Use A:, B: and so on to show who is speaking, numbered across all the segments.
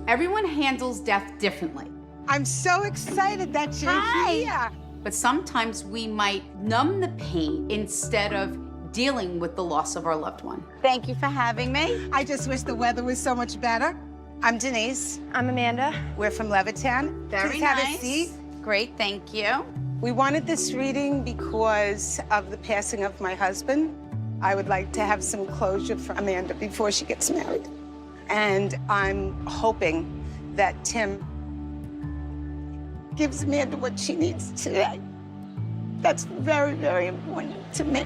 A: Everyone handles death differently.
B: I'm so excited that you're here.
A: But sometimes we might numb the pain instead of dealing with the loss of our loved one.
C: Thank you for having me.
B: I just wish the weather was so much better. I'm Denise.
D: I'm Amanda.
B: We're from Levittown.
C: Very
B: Please
C: nice.
B: have a seat.
C: Great, thank you.
B: We wanted this reading because of the passing of my husband. I would like to have some closure for Amanda before she gets married. And I'm hoping that Tim gives Amanda what she needs today. That's very, very important to me.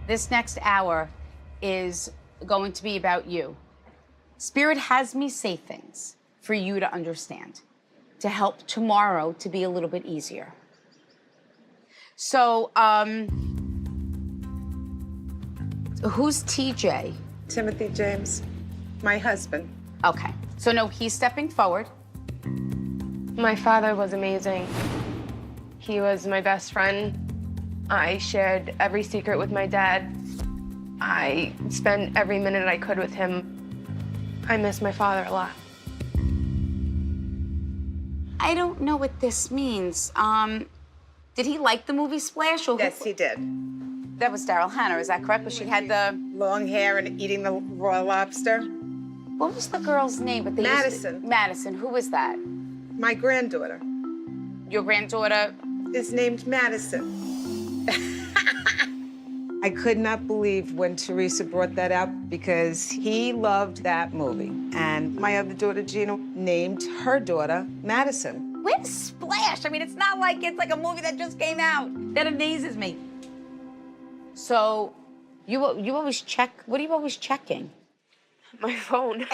A: This next hour is going to be about you. Spirit has me say things for you to understand, to help tomorrow to be a little bit easier. So, who's TJ?
B: Timothy James, my husband.
A: Okay, so no, he's stepping forward.
D: My father was amazing. He was my best friend. I shared every secret with my dad. I spent every minute I could with him. I miss my father a lot.
A: I don't know what this means. Did he like the movie Splash? Or
B: Yes, he did.
A: That was Daryl Hannah, is that correct? But she had the...
B: Long hair and eating the raw lobster.
A: What was the girl's name? But they used
B: Madison.
A: Madison, who was that?
B: My granddaughter
A: Your granddaughter?
B: is named Madison. I could not believe when Theresa brought that up because he loved that movie. And my other daughter, Gina, named her daughter Madison.
A: Where's Splash? I mean, it's not like it's like a movie that just came out. That amazes me. So, you always check, what are you always checking?
D: My phone.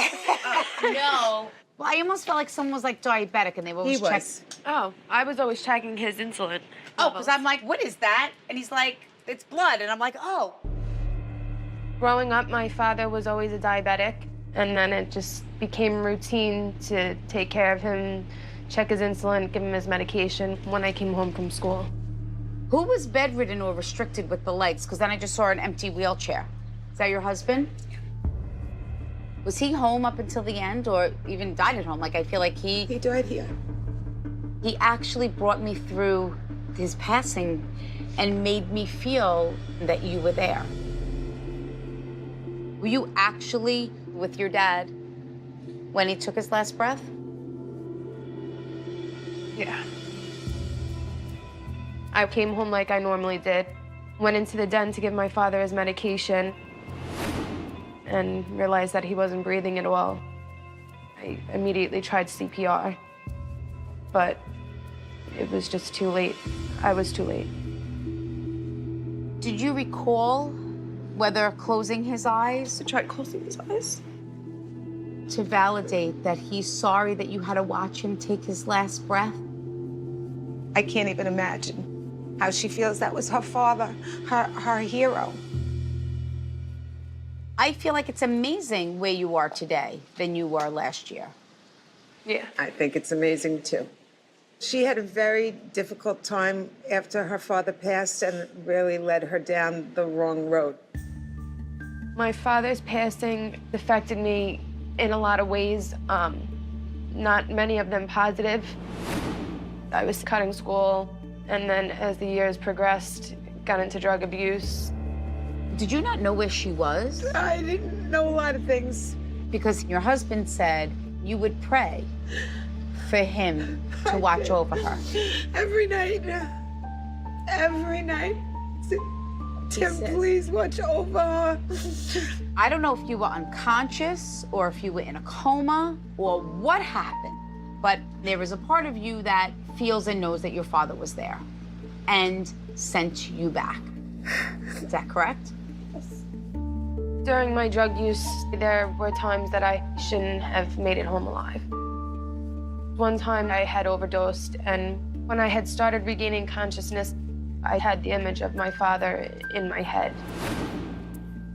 A: No. Well, I almost felt like someone was like diabetic and they always check.
D: Oh, I was always checking his insulin.
A: Oh, because I'm like, what is that? And he's like, it's blood. And I'm like, oh.
D: Growing up, my father was always a diabetic, and then it just became routine to take care of him, check his insulin, give him his medication when I came home from school.
A: Who was bedridden or restricted with the legs? Because then I just saw an empty wheelchair. Is that your husband? Was he home up until the end or even died at home? Like, I feel like
B: He died here.
A: he actually brought me through his passing and made me feel that you were there. Were you actually with your dad when he took his last breath?
D: Yeah. I came home like I normally did, went into the den to give my father his medication, and realized that he wasn't breathing at all. I immediately tried CPR, but it was just too late. I was too late.
A: Did you recall whether closing his eyes
D: I tried closing his eyes.
A: to validate that he's sorry that you had to watch him take his last breath?
B: I can't even imagine how she feels that was her father, her hero.
A: I feel like it's amazing where you are today than you were last year.
D: Yeah.
B: I think it's amazing, too. She had a very difficult time after her father passed and really led her down the wrong road.
D: My father's passing affected me in a lot of ways, not many of them positive. I was cutting school, and then as the years progressed, got into drug abuse.
A: Did you not know where she was?
B: I didn't know a lot of things.
A: Because your husband said you would pray for him to watch over her.
B: Every night. Every night. Tim,
A: says-
B: please watch over her.
A: I don't know if you were unconscious or if you were in a coma or what happened, but there is a part of you that feels and knows that your father was there and sent you back. Is that correct?
D: During my drug use, there were times that I shouldn't have made it home alive. One time I had overdosed, and when I had started regaining consciousness, I had the image of my father in my head.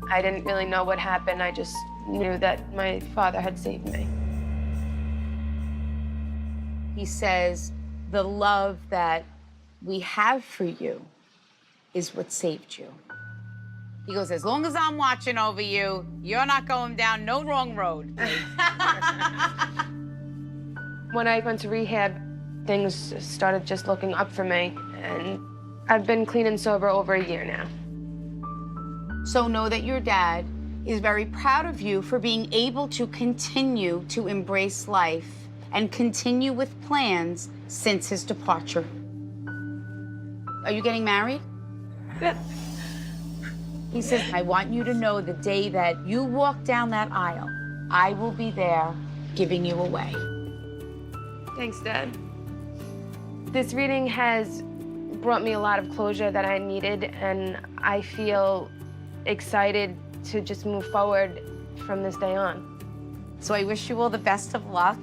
D: I didn't really know what happened. I just knew that my father had saved me.
A: He says, the love that we have for you is what saved you. He goes, as long as I'm watching over you, you're not going down no wrong road.
D: When I went to rehab, things started just looking up for me, and I've been clean and sober over a year now.
A: So know that your dad is very proud of you for being able to continue to embrace life and continue with plans since his departure. Are you getting married? He says, I want you to know the day that you walk down that aisle, I will be there giving you away.
D: Thanks, Dad. This reading has brought me a lot of closure that I needed, and I feel excited to just move forward from this day on.
A: So I wish you all the best of luck.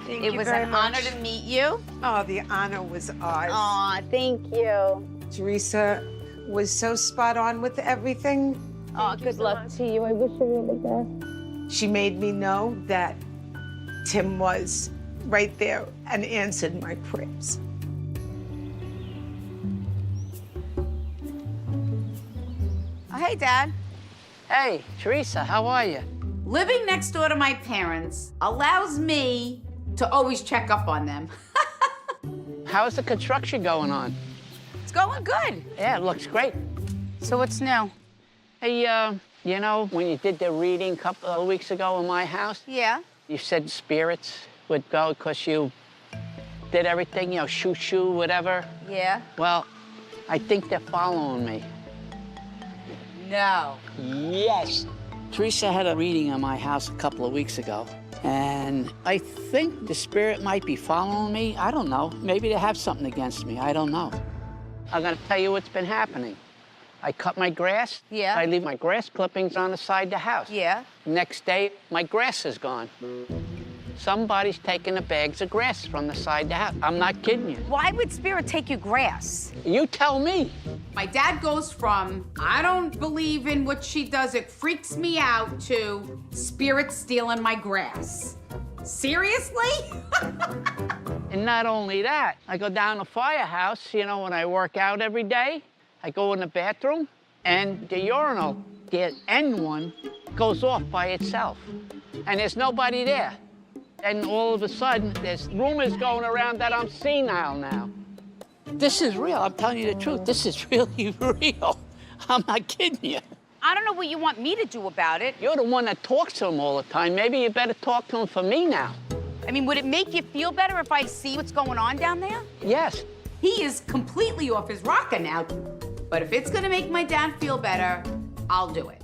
D: Thank
A: It
D: you
A: was
D: very
A: an
D: much.
A: honor to meet you.
B: Oh, the honor was ours.
A: Aw, thank you.
B: Theresa was so spot on with everything.
A: Oh, good luck.
D: To you. I wish you all the best.
B: She made me know that Tim was right there and answered my prayers.
A: Oh, hey, Dad.
E: Hey, Theresa, how are you?
A: Living next door to my parents allows me to always check up on them.
E: How's the construction going on?
A: It's going good.
E: Yeah, it looks great.
A: So what's new?
E: Hey, you know, when you did the reading a couple of weeks ago in my house,
A: Yeah.
E: you said spirits would go because you did everything, you know, shoo-shoo, whatever.
A: Yeah.
E: Well, I think they're following me.
A: No.
E: Yes. Theresa had a reading in my house a couple of weeks ago, and I think the spirit might be following me. I don't know. Maybe they have something against me. I don't know. I'm gonna tell you what's been happening. I cut my grass.
A: Yeah.
E: I leave my grass clippings on the side of the house.
A: Yeah.
E: Next day, my grass is gone. Somebody's taking the bags of grass from the side of the house. I'm not kidding you.
A: Why would Spirit take you grass?
E: You tell me.
A: My dad goes from, I don't believe in what she does, it freaks me out, to Spirit stealing my grass. Seriously?
E: And not only that, I go down the firehouse, you know, when I work out every day, I go in the bathroom, and the urinal, the end one, goes off by itself. And there's nobody there. And all of a sudden, there's rumors going around that I'm senile now. This is real, I'm telling you the truth. This is really real. I'm not kidding you.
A: I don't know what you want me to do about it.
E: You're the one that talks to him all the time. Maybe you better talk to him for me now.
A: I mean, would it make you feel better if I see what's going on down there?
E: Yes.
A: He is completely off his rocker now. But if it's gonna make my dad feel better, I'll do it.